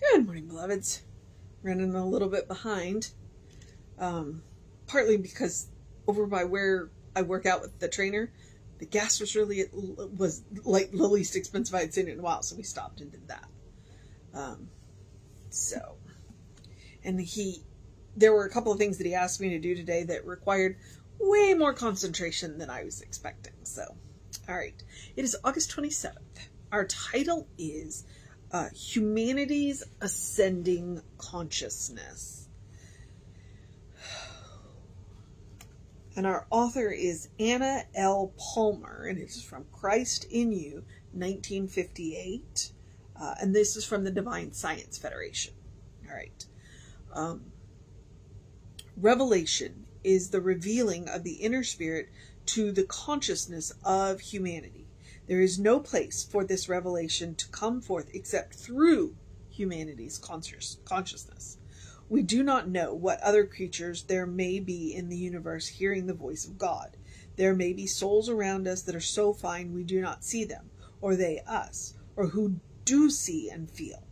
Good morning, beloveds. Running a little bit behind, partly because over by where I work out with the trainer, the gas was like the least expensive I'd seen it in a while, so we stopped and did that. There were a couple of things that he asked me to do today that required way more concentration than I was expecting. So, all right, it is August 27th. Our title is Humanity's Ascending Consciousness. And our author is Anna L. Palmer, and it is from Christ in You, 1958. And this is from the Divine Science Federation. All right. Revelation is the revealing of the inner spirit to the consciousness of humanity. There is no place for this revelation to come forth except through humanity's consciousness. We do not know what other creatures there may be in the universe hearing the voice of God. There may be souls around us that are so fine we do not see them, or they us, or who do see and feel.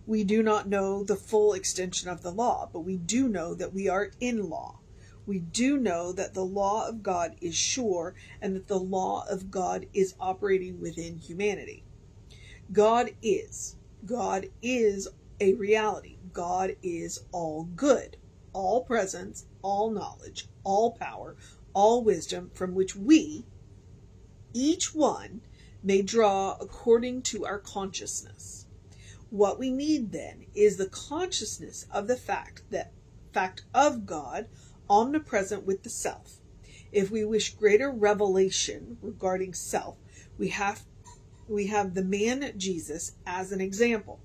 We do not know the full extension of the law, but we do know that we are in law. We do know that the law of God is sure and that the law of God is operating within humanity. God is a reality. God is all good, all presence, all knowledge, all power, all wisdom, from which we, each one, may draw according to our consciousness. What we need then is the consciousness of the fact of God, omnipresent with the self. If we wish greater revelation regarding self, we have the man Jesus as an example.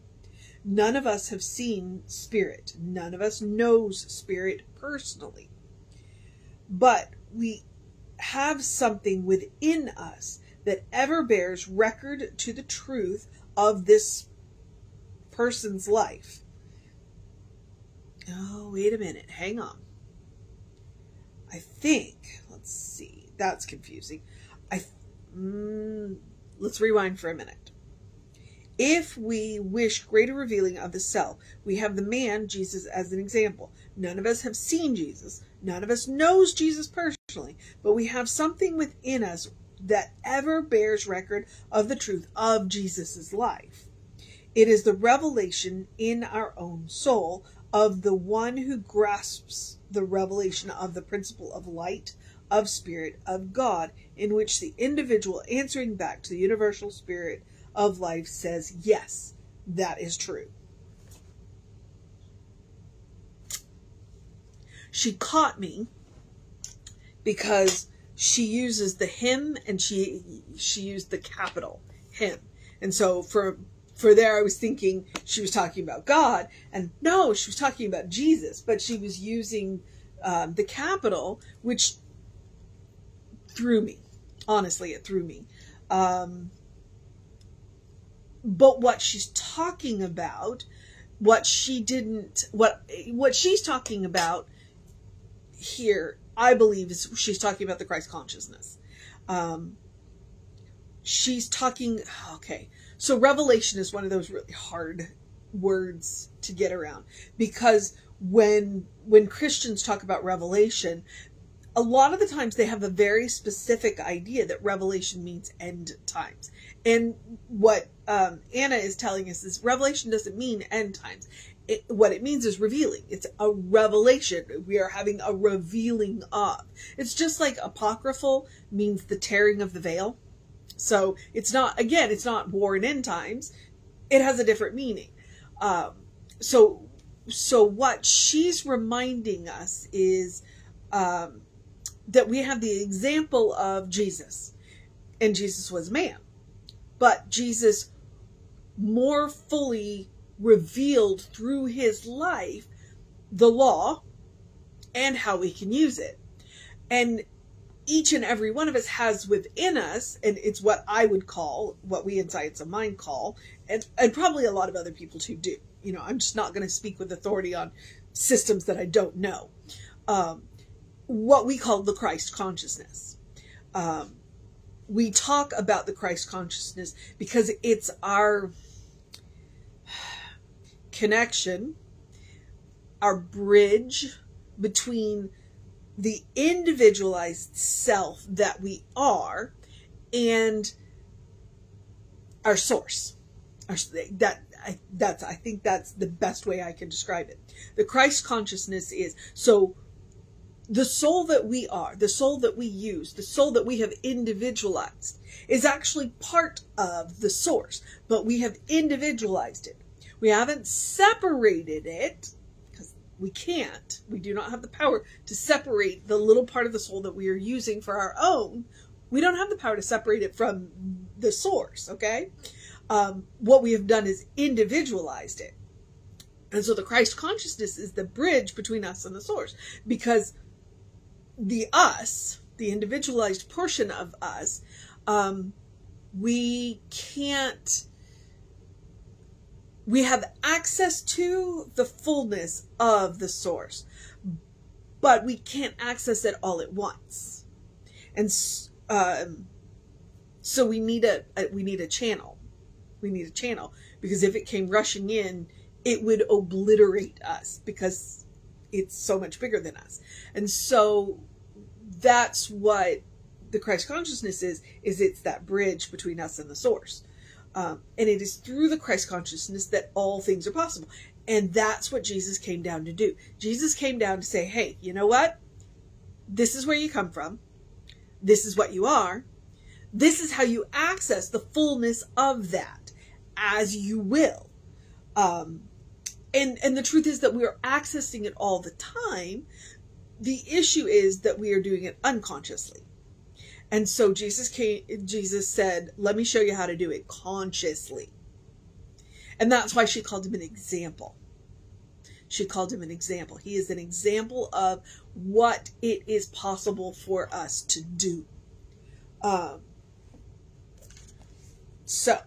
None of us have seen spirit. None of us knows spirit personally. But we have something within us that ever bears record to the truth of this person's life. Oh, wait a minute. Hang on. I think, let's see, that's confusing. Let's rewind for a minute. If we wish greater revealing of the self, we have the man, Jesus, as an example. None of us have seen Jesus. None of us knows Jesus personally, but we have something within us that ever bears record of the truth of Jesus's life. It is the revelation in our own soul of the one who grasps the revelation of the principle of light, of spirit, of God, in which the individual answering back to the universal spirit of life says, yes, that is true. She caught me because she uses the him and she used the capital him. And so for there, I was thinking she was talking about God, and no, she was talking about Jesus, but she was using the capital, which threw me. Honestly, it threw me. But what she's talking about, what she's talking about here, I believe, is she's talking about the Christ consciousness. She's talking, okay. So revelation is one of those really hard words to get around, because when Christians talk about revelation, a lot of the times they have a very specific idea that revelation means end times. And what Anna is telling us is revelation doesn't mean end times. What it means is revealing. It's a revelation. We are having a revealing of. It's just like apocryphal means the tearing of the veil. So it's not war and end times. It has a different meaning. So what she's reminding us is that we have the example of Jesus, and Jesus was man, but Jesus more fully revealed through his life the law and how we can use it. And each and every one of us has within us, and it's what I would call, what we in Science of Mind call, and probably a lot of other people too do. You know, I'm just not going to speak with authority on systems that I don't know. What we call the Christ consciousness. We talk about the Christ consciousness because it's our connection, our bridge between the individualized self that we are and our source. I think that's the best way I can describe it. The Christ consciousness is, so the soul that we are, the soul that we use, the soul that we have individualized is actually part of the source, but we have individualized it. We haven't separated it because we can't. We do not have the power to separate the little part of the soul that we are using for our own. We don't have the power to separate it from the source, okay? What we have done is individualized it. And so the Christ consciousness is the bridge between us and the source, because the us, the individualized portion of us, we have access to the fullness of the source, but we can't access it all at once. And so we need a channel. We need a channel, because if it came rushing in, it would obliterate us, because it's so much bigger than us. And so that's what the Christ consciousness is it's that bridge between us and the source. And it is through the Christ consciousness that all things are possible. And that's what Jesus came down to do. Jesus came down to say, hey, you know what? This is where you come from. This is what you are. This is how you access the fullness of that as you will. And the truth is that we are accessing it all the time. The issue is that we are doing it unconsciously. And so Jesus said, let me show you how to do it consciously. And that's why she called him an example. She called him an example. He is an example of what it is possible for us to do. So,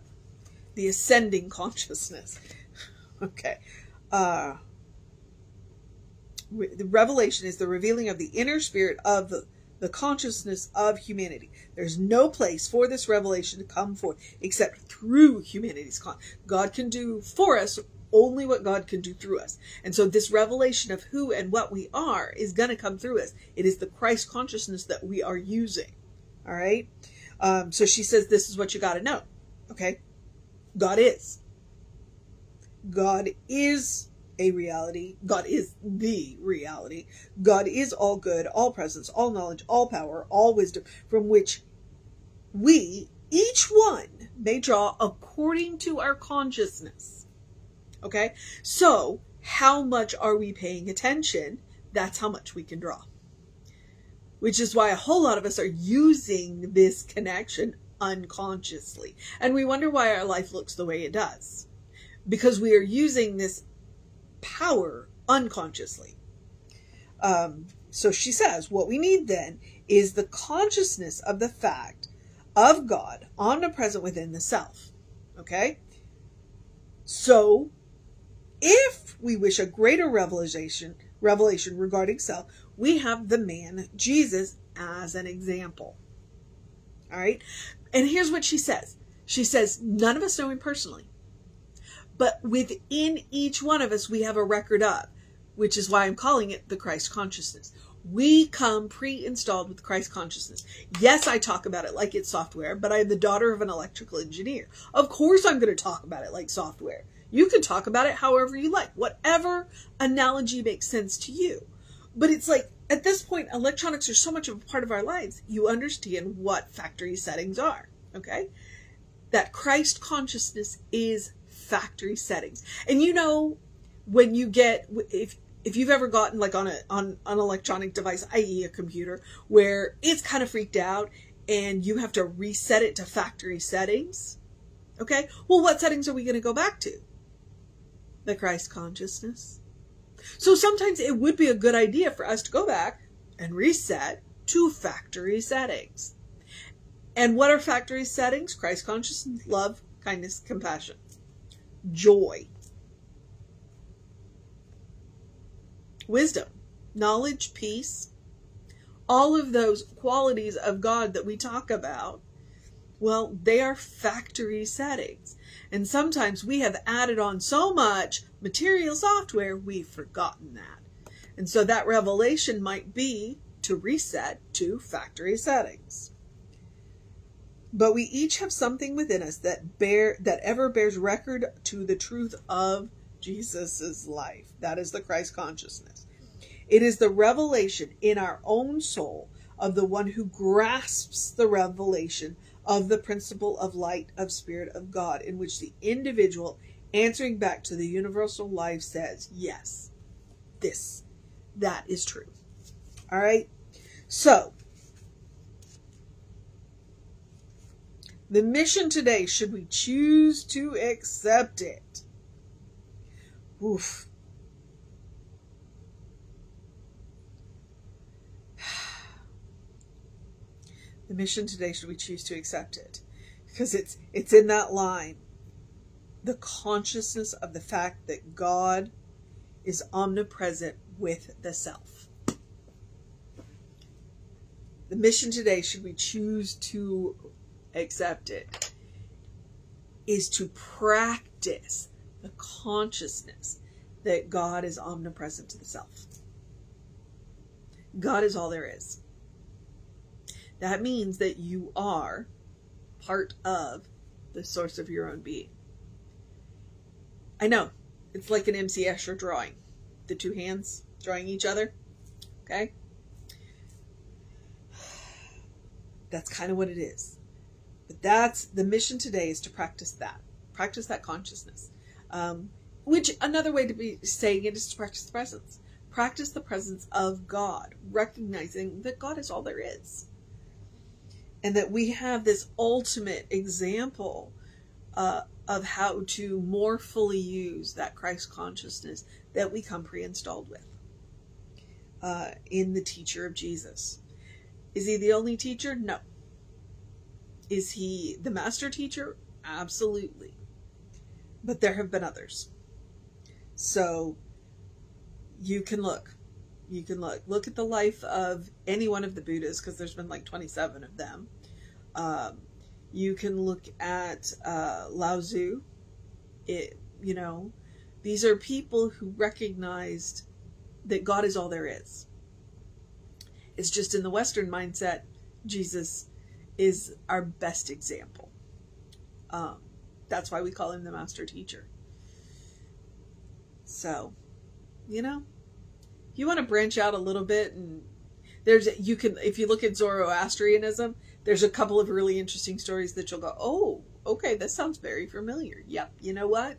the ascending consciousness. Okay. The revelation is the revealing of the inner spirit of the consciousness of humanity. There's no place for this revelation to come forth except through humanity's God can do for us only what God can do through us. And so this revelation of who and what we are is going to come through us. It is the Christ consciousness that we are using. All right. So she says, this is what you got to know. Okay. God is a reality. God is the reality. God is all good, all presence, all knowledge, all power, all wisdom, from which we, each one, may draw according to our consciousness. Okay? So, how much are we paying attention? That's how much we can draw. Which is why a whole lot of us are using this connection unconsciously. And we wonder why our life looks the way it does. Because we are using this power unconsciously. So she says, what we need then is the consciousness of the fact of God omnipresent within the self. Okay? So, if we wish a greater revelation regarding self, we have the man Jesus as an example. All right? And here's what she says. She says, none of us know him personally. But within each one of us, we have a record of, which is why I'm calling it the Christ consciousness. We come pre-installed with Christ consciousness. Yes, I talk about it like it's software, but I'm the daughter of an electrical engineer. Of course I'm going to talk about it like software. You can talk about it however you like, whatever analogy makes sense to you. But it's like, at this point, electronics are so much of a part of our lives, you understand what factory settings are, okay? That Christ consciousness is factory settings. And you know, when you get, if you've ever gotten like on an electronic device, i.e. a computer, where it's kind of freaked out and you have to reset it to factory settings, okay? Well, what settings are we going to go back to? The Christ consciousness. So sometimes it would be a good idea for us to go back and reset to factory settings. And what are factory settings? Christ consciousness, love, kindness, compassion, joy, wisdom, knowledge, peace, all of those qualities of God that we talk about, well, they are factory settings. And sometimes we have added on so much material software, we've forgotten that. And so that revelation might be to reset to factory settings. But we each have something within us that ever bears record to the truth of Jesus's life. That is the Christ consciousness. It is the revelation in our own soul of the one who grasps the revelation of the principle of light, of Spirit of God, in which the individual answering back to the universal life says, yes, that is true. All right. So the mission today, should we choose to accept it? Oof. The mission today, should we choose to accept it? Because it's in that line. The consciousness of the fact that God is omnipresent with the self. The mission today, should we choose to accept it, is to practice the consciousness that God is omnipresent to the self. God is all there is. That means that you are part of the source of your own being. I know, it's like an MC Escher drawing. The two hands drawing each other. Okay? That's kind of what it is. But that's the mission today, is to practice that. Practice that consciousness. Which another way to be saying it is to practice the presence. Practice the presence of God, recognizing that God is all there is. And that we have this ultimate example of how to more fully use that Christ consciousness that we come pre-installed with in the teacher of Jesus. Is he the only teacher? No. Is he the master teacher? Absolutely. But there have been others. So you can look. You can look at the life of any one of the Buddhas, because there's been like 27 of them. You can look at Lao Tzu. These are people who recognized that God is all there is. It's just in the Western mindset, Jesus is our best example. That's why we call him the master teacher. So, you want to branch out a little bit, and if you look at Zoroastrianism, there's a couple of really interesting stories that you'll go, oh, okay, this sounds very familiar. Yep. You know what?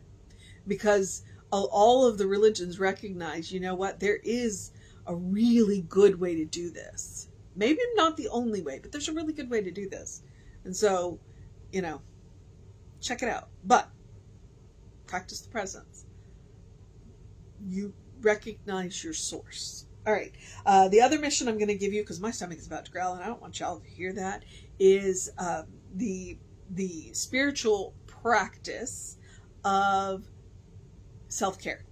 Because all of the religions recognize, there is a really good way to do this. Maybe not the only way, but there's a really good way to do this. And so, check it out. But practice the presence. You recognize your source. All right. The other mission I'm going to give you, because my stomach is about to growl and I don't want y'all to hear that, is the spiritual practice of self-care.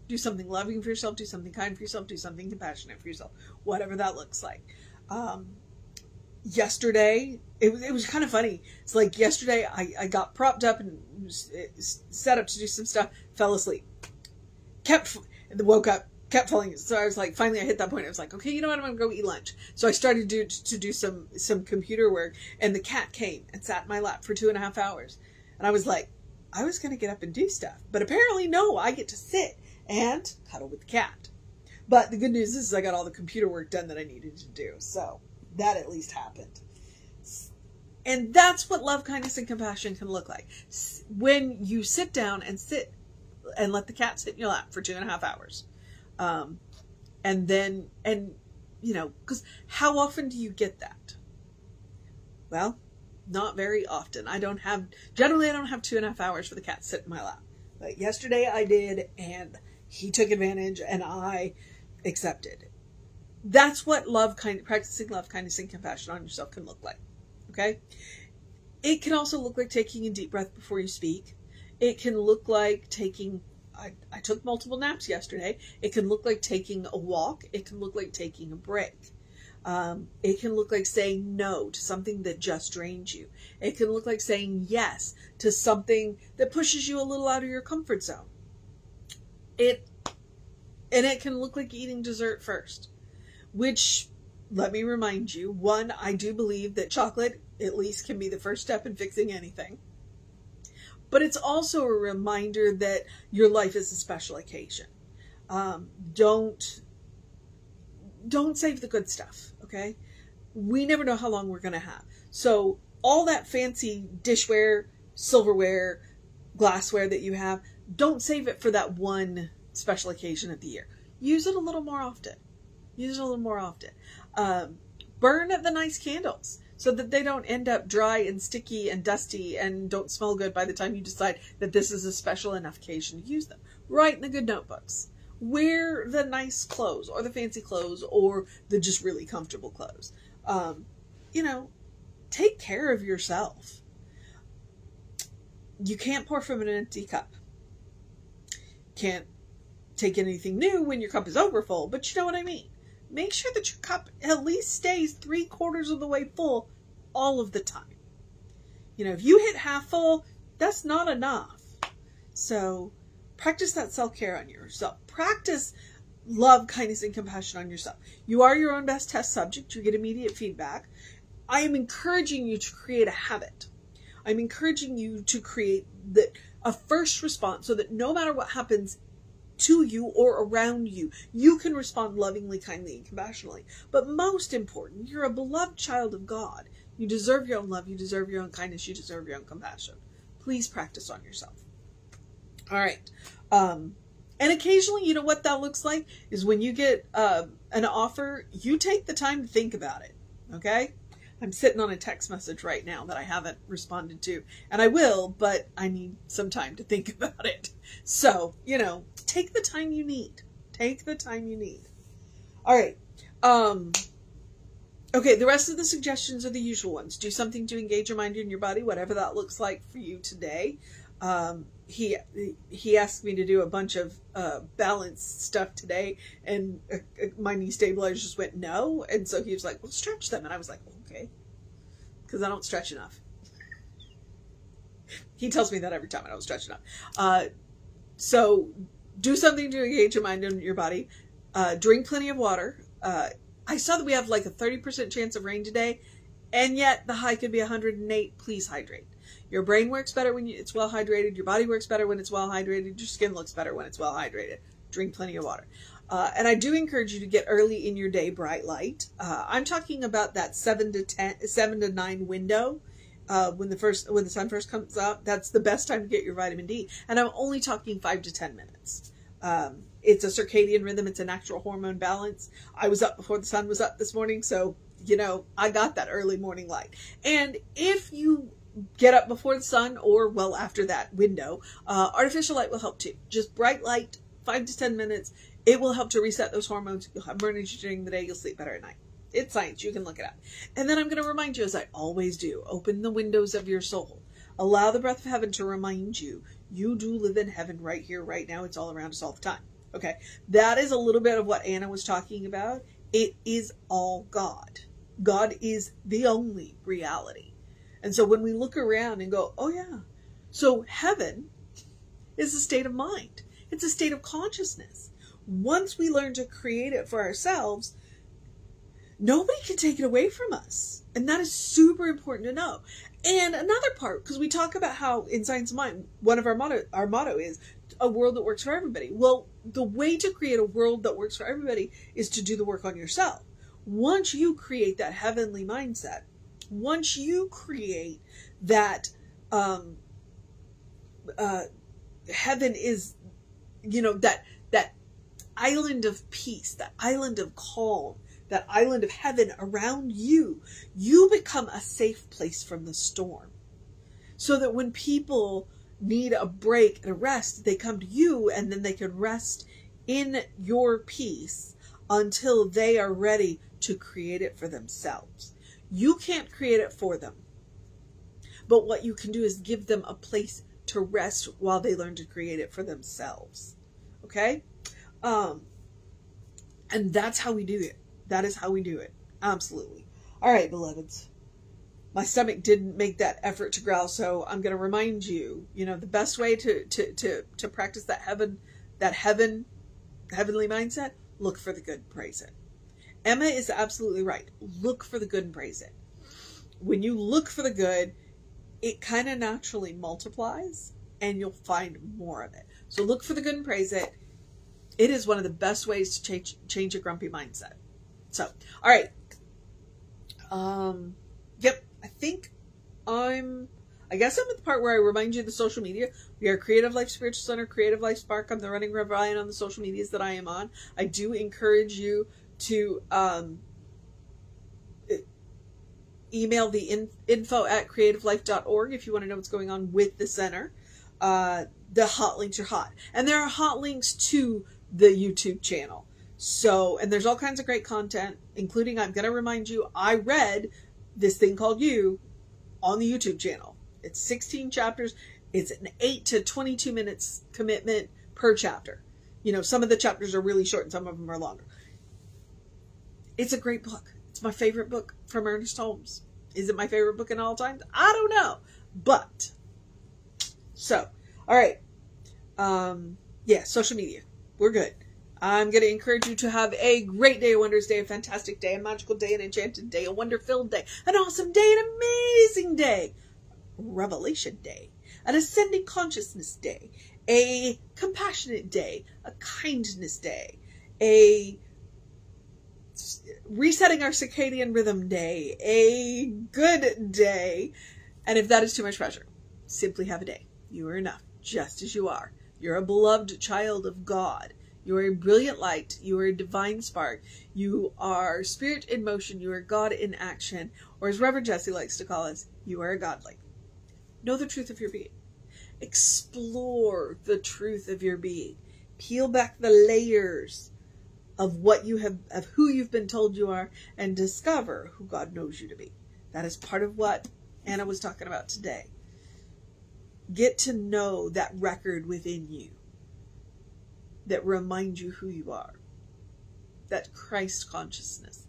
Do something loving for yourself, do something kind for yourself, do something compassionate for yourself, whatever that looks like. Yesterday, it was kind of funny. It's like yesterday I got propped up and set up to do some stuff, fell asleep, woke up, kept falling. So I was like, finally I hit that point. I was like, okay, you know what? I'm going to go eat lunch. So I started to do some computer work, and the cat came and sat in my lap for 2.5 hours. And I was like, I was going to get up and do stuff, but apparently no, I get to sit and cuddle with the cat. But the good news is I got all the computer work done that I needed to do. So that at least happened. And that's what love, kindness, and compassion can look like. When you sit down and let the cat sit in your lap for 2.5 hours. Because how often do you get that? Well, not very often. Generally I don't have 2.5 hours for the cat to sit in my lap. But yesterday I did, and he took advantage, and I accepted. That's what practicing love, kindness, and compassion on yourself can look like. Okay? It can also look like taking a deep breath before you speak. It can look like I took multiple naps yesterday. It can look like taking a walk. It can look like taking a break. It can look like saying no to something that just drains you. It can look like saying yes to something that pushes you a little out of your comfort zone. It can look like eating dessert first, which, let me remind you, one, I do believe that chocolate at least can be the first step in fixing anything. But it's also a reminder that your life is a special occasion. Don't save the good stuff, okay? We never know how long we're going to have. So all that fancy dishware, silverware, glassware that you have, don't save it for that one special occasion of the year. Use it a little more often. Use it a little more often. Burn the nice candles so that they don't end up dry and sticky and dusty and don't smell good by the time you decide that this is a special enough occasion to use them. Write in the good notebooks. Wear the nice clothes or the fancy clothes or the just really comfortable clothes. Take care of yourself. You can't pour from an empty cup. Can't take anything new when your cup is overfull, but you know what I mean. Make sure that your cup at least stays 3/4 of the way full all of the time. If you hit half full, that's not enough. So practice that self-care on yourself. Practice love, kindness, and compassion on yourself. You are your own best test subject. You get immediate feedback. I am encouraging you to create a habit. I'm encouraging you to create a first response so that no matter what happens to you or around you, you can respond lovingly, kindly, and compassionately. But most important, you're a beloved child of God. You deserve your own love. You deserve your own kindness. You deserve your own compassion. Please practice on yourself. All right. And occasionally, what that looks like is when you get an offer, you take the time to think about it. Okay? I'm sitting on a text message right now that I haven't responded to, and I will, but I need some time to think about it. So, take the time you need. Take the time you need. All right. Okay, the rest of the suggestions are the usual ones. Do something to engage your mind and your body, whatever that looks like for you today. He asked me to do a bunch of balance stuff today, and my knee stabilizer just went no, and so he was like, well, stretch them, and I was like, okay, because I don't stretch enough. He tells me that every time I don't stretch enough. So do something to engage your mind and your body. Drink plenty of water. I saw that we have like a 30% chance of rain today, and yet the high could be 108. Please hydrate. Your brain works better when it's well hydrated. Your body works better when it's well hydrated. Your skin looks better when it's well hydrated. Drink plenty of water. And I do encourage you to get early in your day bright light. I'm talking about that 7 to 9 window. When the sun first comes up, that's the best time to get your vitamin D. And I'm only talking 5 to 10 minutes. It's a circadian rhythm. It's a natural hormone balance. I was up before the sun was up this morning, so I got that early morning light. And if you get up before the sun or well after that window, artificial light will help too. Just bright light, 5 to 10 minutes. It will help to reset those hormones. You'll have more energy during the day. You'll sleep better at night. It's science. You can look it up. And then I'm going to remind you, as I always do, open the windows of your soul. Allow the breath of heaven to remind you, you do live in heaven right here, right now. It's all around us all the time. Okay. That is a little bit of what Anna was talking about. It is all God. God is the only reality. And so when we look around and go, oh yeah, so heaven is a state of mind. It's a state of consciousness. Once we learn to create it for ourselves, nobody can take it away from us. And that is super important to know. And another part, because we talk about how in Science of Mind, one of our motto is a world that works for everybody. Well, the way to create a world that works for everybody is to do the work on yourself. Once you create that heavenly mindset, once you create that heaven is, that island of peace, that island of calm, that island of heaven around you, you become a safe place from the storm. So that when people need a break and a rest, they come to you, and then they can rest in your peace until they are ready to create it for themselves. You can't create it for them. But what you can do is give them a place to rest while they learn to create it for themselves. Okay? And that's how we do it. That is how we do it. Absolutely. All right, beloveds. My stomach didn't make that effort to growl, so I'm going to remind you, the best way to practice that heavenly mindset, look for the good and praise it. Emma is absolutely right. Look for the good and praise it. When you look for the good, it kind of naturally multiplies and you'll find more of it. So look for the good and praise it. It is one of the best ways to change a grumpy mindset. So, all right. Yep. I guess I'm at the part where I remind you of the social media. We are Creative Life Spiritual Center, Creative Life Spark. I'm the running Rev Ryan on the social medias that I am on. I do encourage you to email the info@creativelife.org if you want to know what's going on with the center. The hot links are hot. And there are hot links to the YouTube channel. So, and there's all kinds of great content, including, I'm going to remind you, I read This Thing Called You on the YouTube channel. It's 16 chapters. It's an 8 to 22 minutes commitment per chapter. Some of the chapters are really short and some of them are longer. It's a great book. It's my favorite book from Ernest Holmes. Is it my favorite book in all time? I don't know. But, so, all right. Yeah, social media. We're good. I'm going to encourage you to have a great day, a wondrous day, a fantastic day, a magical day, an enchanted day, a wonder-filled day, an awesome day, an amazing day, revelation day, an ascending consciousness day, a compassionate day, a kindness day, a resetting our circadian rhythm day, a good day. And if that is too much pressure, simply have a day. You are enough, just as you are. You're a beloved child of God. You are a brilliant light. You are a divine spark. You are spirit in motion. You are God in action. Or as Reverend Jesse likes to call us, you are a godling. Know the truth of your being. Explore the truth of your being. Peel back the layers of who you've been told you are, and discover who God knows you to be. That is part of what Anna was talking about today. Get to know that record within you that reminds you who you are. That Christ consciousness.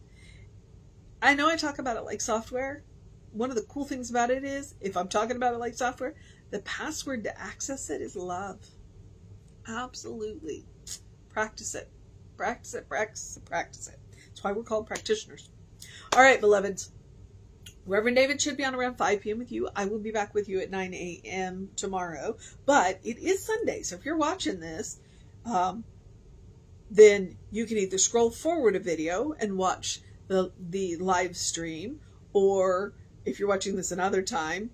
I know I talk about it like software. One of the cool things about it is, if I'm talking about it like software, the password to access it is love. Absolutely. Practice it. Practice it, practice it, practice it. That's why we're called practitioners. All right, beloveds. Reverend David should be on around 5 p.m. with you. I will be back with you at 9 a.m. tomorrow. But it is Sunday, so if you're watching this, then you can either scroll forward a video and watch the live stream, or if you're watching this another time,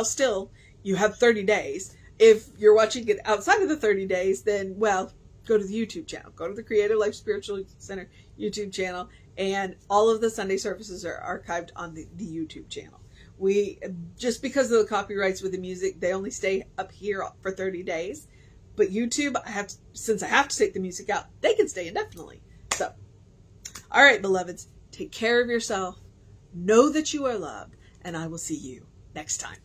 still, you have 30 days. If you're watching it outside of the 30 days, then, go to the YouTube channel. Go to the Creative Life Spiritual Center YouTube channel, and all of the Sunday services are archived on the YouTube channel. Just because of the copyrights with the music, they only stay up here for 30 days. But YouTube, since I have to take the music out, they can stay indefinitely. So, all right, beloveds, take care of yourself. Know that you are loved, and I will see you next time.